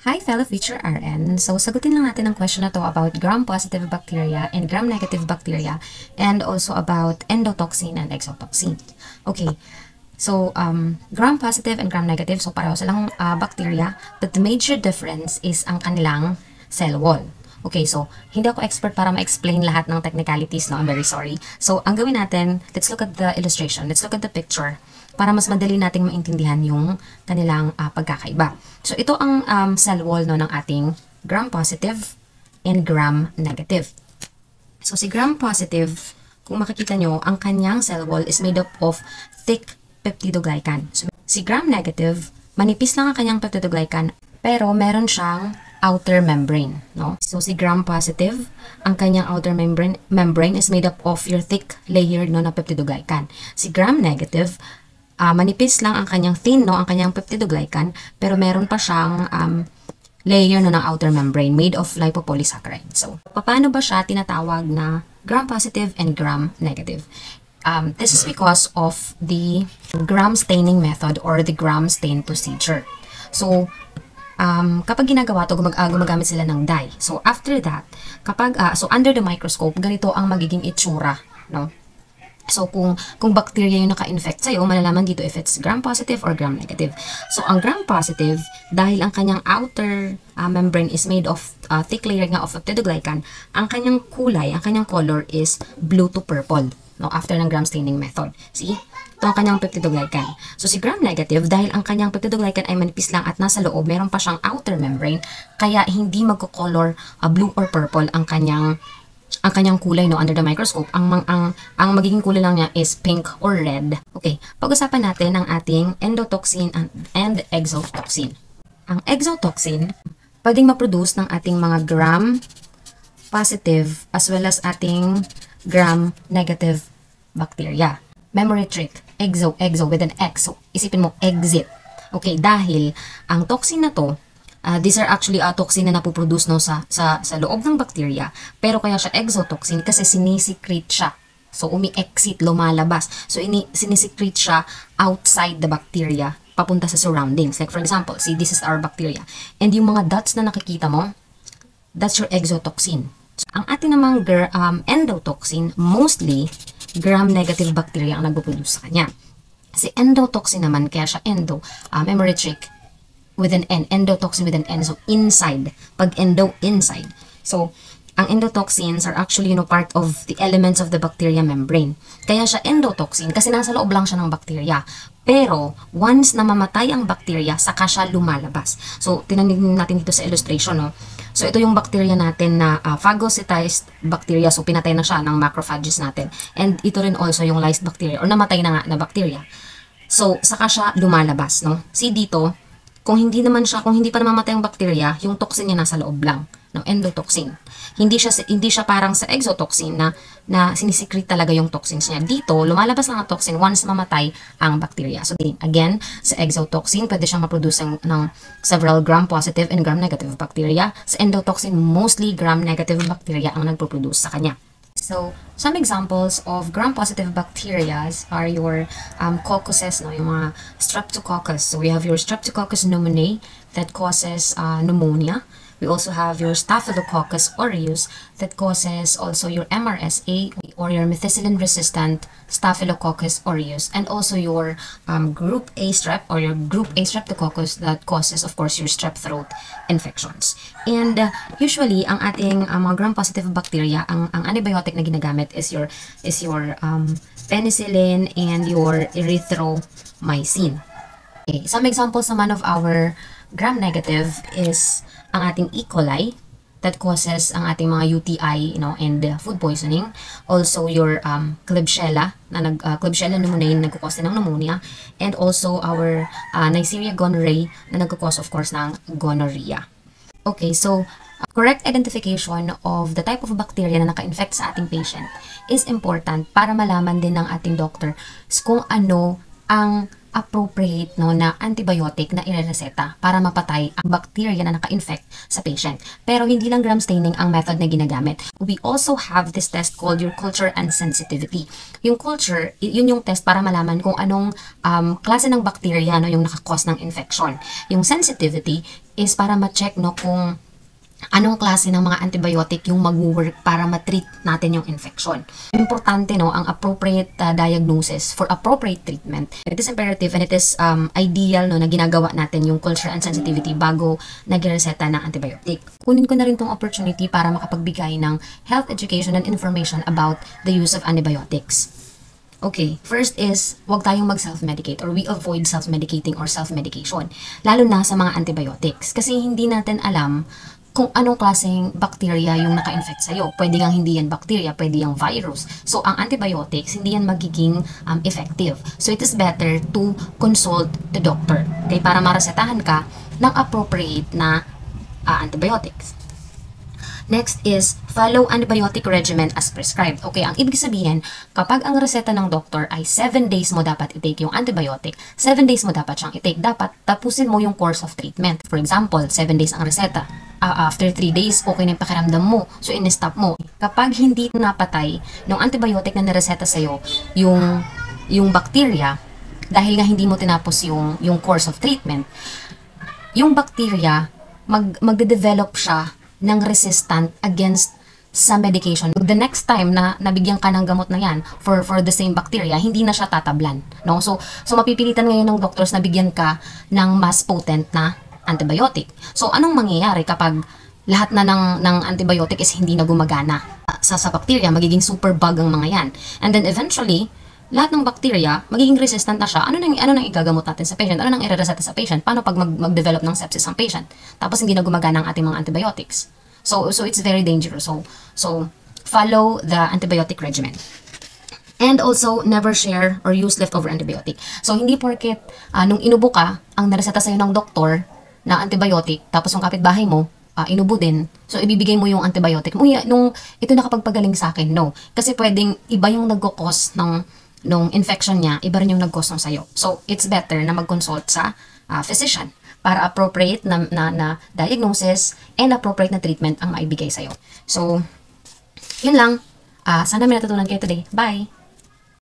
Hi fellow future RN. So sagutin lang natin ang question na to about gram-positive bacteria and gram-negative bacteria and also about endotoxin and exotoxin. Okay. So gram-positive and gram-negative, so pareho silang bacteria, but the major difference is ang kanilang cell wall. Okay, so hindi ako expert para ma-explain lahat ng technicalities, no? I'm very sorry. So ang gawin natin, let's look at the illustration. Let's look at the picture para mas madali nating maintindihan yung kanilang pagkakaiba. So ito ang cell wall, no, ng ating gram-positive and gram-negative. So si gram-positive, kung makikita nyo, ang kanyang cell wall is made up of thick peptidoglycan. So si gram-negative, manipis lang ang kanyang peptidoglycan, pero meron siyang outer membrane, no? So si gram-positive, ang kanyang outer membrane is made up of your thick layer, no, na peptidoglycan. Si gram-negative, manipis lang ang kanyang thin, no, ang kanyang peptidoglycan, pero meron pa siyang layer, no, ng outer membrane made of lipopolysaccharide. So, paano ba siya tinatawag na gram-positive and gram-negative? This is because of the gram staining method or the gram stain procedure. So, kapag ginagawa to, gumagamit sila ng dye. So, after that, kapag, so under the microscope, ganito ang magiging itsura, no? So, kung bacteria yung naka-infect sa'yo, malalaman dito if it's gram-positive or gram-negative. So, ang gram-positive, dahil ang kanyang outer membrane is made of thick layer nga of peptidoglycan, ang kanyang kulay, ang kanyang color is blue to purple, no, after ng gram staining method. See? Ito ang kanyang peptidoglycan. So, si gram-negative, dahil ang kanyang peptidoglycan ay manipis lang at nasa loob, meron pa siyang outer membrane, kaya hindi magko-color blue or purple ang kanyang kulay, no, under the microscope. Ang magiging kulay lang niya is pink or red. Okay, pag-usapan natin ang ating endotoxin and exotoxin. Ang exotoxin, pwedeng ma-produce ng ating mga gram-positive as well as ating gram-negative bacteria. Memory trick, exo with an X. So, isipin mo, exit. Okay, dahil ang toxin na to, these are actually toxin na napoproduce, no, sa loob ng bacteria. Pero kaya siya exotoxin kasi sinisecrete siya. So, umi-exit, lumalabas. So, sinisecrete siya outside the bacteria, papunta sa surroundings. Like for example, see, this is our bacteria. And yung mga dots na nakikita mo, that's your exotoxin. So, ang ating namang endotoxin, mostly gram-negative bacteria ang nagpo-produce sa kanya. Si endotoxin naman, kaya siya endo, memory trick, with an N, endotoxin with an N, so inside, pag endo, inside. So, ang endotoxins are actually, part of the elements of the bacteria membrane. Kaya siya endotoxin kasi nasa loob lang siya ng bacteria. Pero, once na mamatay ang bacteria, saka siya lumalabas. So, tinanong natin dito sa illustration, no? So, ito yung bacteria natin na phagocytized bacteria. So, pinatay na siya ng macrophages natin. And ito rin also yung lysed bacteria or namatay na nga na bacteria. So, saka siya lumalabas, no? See dito, kung hindi pa namamatay ang bacteria, yung toxin niya nasa loob lang, ng endotoxin. Hindi siya parang sa exotoxin na sinisecrete talaga yung toxins niya. Dito, lumalabas lang ang toxin once mamatay ang bacteria. So again, sa exotoxin, pwede siyang maproduce ng several gram-positive and gram-negative bacteria. Sa endotoxin, mostly gram-negative bacteria ang nagpo-produce sa kanya. So, some examples of gram-positive bacteria are your coccuses, no? Yung mga streptococcus. So, we have your streptococcus pneumoniae that causes pneumonia. We also have your staphylococcus aureus that causes also your MRSA or your methicillin-resistant staphylococcus aureus, and also your group A strep or your group A streptococcus that causes, of course, your strep throat infections. And usually, ang ating mga gram-positive bacteria, ang antibiotic na ginagamit is your penicillin and your erythromycin. Okay, some examples naman of our gram-negative is ang ating E. coli that causes ang ating mga UTI, and food poisoning. Also your Klebsiella Klebsiella pneumoniae na nagkukos ng pneumonia, and also our Neisseria gonorrhoeae na nagkukos, of course, ng gonorrhea. Okay, so correct identification of the type of bacteria na naka-infect sa ating patient is important para malaman din ng ating doctor kung ano ang appropriate no na antibiotic na irereseta para mapatay ang bacteria na naka-infect sa patient. Pero hindi lang gram staining ang method na ginagamit. We also have this test called your culture and sensitivity. Yung culture, yun yung test para malaman kung anong klase ng bacteria no yung nakakos ng infection. Yung sensitivity is para ma-check no kung anong klase ng mga antibiotic yung mag-work para ma-treat natin yung infection. Importante no ang appropriate diagnosis for appropriate treatment. It is imperative and it is ideal no na ginagawa natin yung culture and sensitivity bago nagreseta ng antibiotic. Kunin ko na rin tong opportunity para makapagbigay ng health education and information about the use of antibiotics. Okay, first is, huwag tayong mag-self-medicate or we avoid self-medicating or self-medication. Lalo na sa mga antibiotics. Kasi hindi natin alam kung anong klaseng bacteria yung naka-infect sa'yo. Pwede nga hindi yan bacteria, pwede yung virus. So, ang antibiotics, hindi yan magiging effective. So, it is better to consult the doctor. Okay, para maresetahan ka ng appropriate na antibiotics. Next is, follow antibiotic regimen as prescribed. Okay, ang ibig sabihin, kapag ang reseta ng doctor ay 7 days mo dapat i-take yung antibiotic, 7 days mo dapat siyang i-take. Dapat tapusin mo yung course of treatment. For example, 7 days ang reseta. After 3 days, okay na yung pakiramdam mo. So, in-stop mo. Kapag hindi napatay ng antibiotic na nireseta sa'yo, yung bacteria, dahil nga hindi mo tinapos yung course of treatment, yung bacteria, magde-develop siya ng resistant against sa medication. The next time na nabigyan ka ng gamot na yan for the same bacteria, hindi na siya tatablan. No? So mapipilitan ngayon ng doctors na bigyan ka ng mas potent na antibiotic. So, anong mangyayari kapag lahat na ng antibiotic is hindi na gumagana sa bacteria, magiging super bug ang mga yan. And then eventually, lahat ng bacteria, magiging resistant na siya. Ano nang igagamot natin sa patient? Ano nang irereseta sa patient? Paano pag mag-develop ng sepsis ang patient? Tapos hindi na gumagana ang ating mga antibiotics. So it's very dangerous. So follow the antibiotic regimen. And also, never share or use leftover antibiotic. So, hindi porket nung inubo ka, ang nareseta sa'yo ng doktor na antibiotic, tapos yung kapitbahay mo, inubo din. So, ibibigay mo yung antibiotic mo. Ito nakapagpagaling sa akin, no. Kasi pwedeng iba yung nagkukos nung infection niya, iba rin yung nagkos ng sa'yo. So, it's better na mag-consult sa physician para appropriate na diagnosis and appropriate na treatment ang maibigay sa'yo. So, yun lang. Sana may natutunan kayo today. Bye!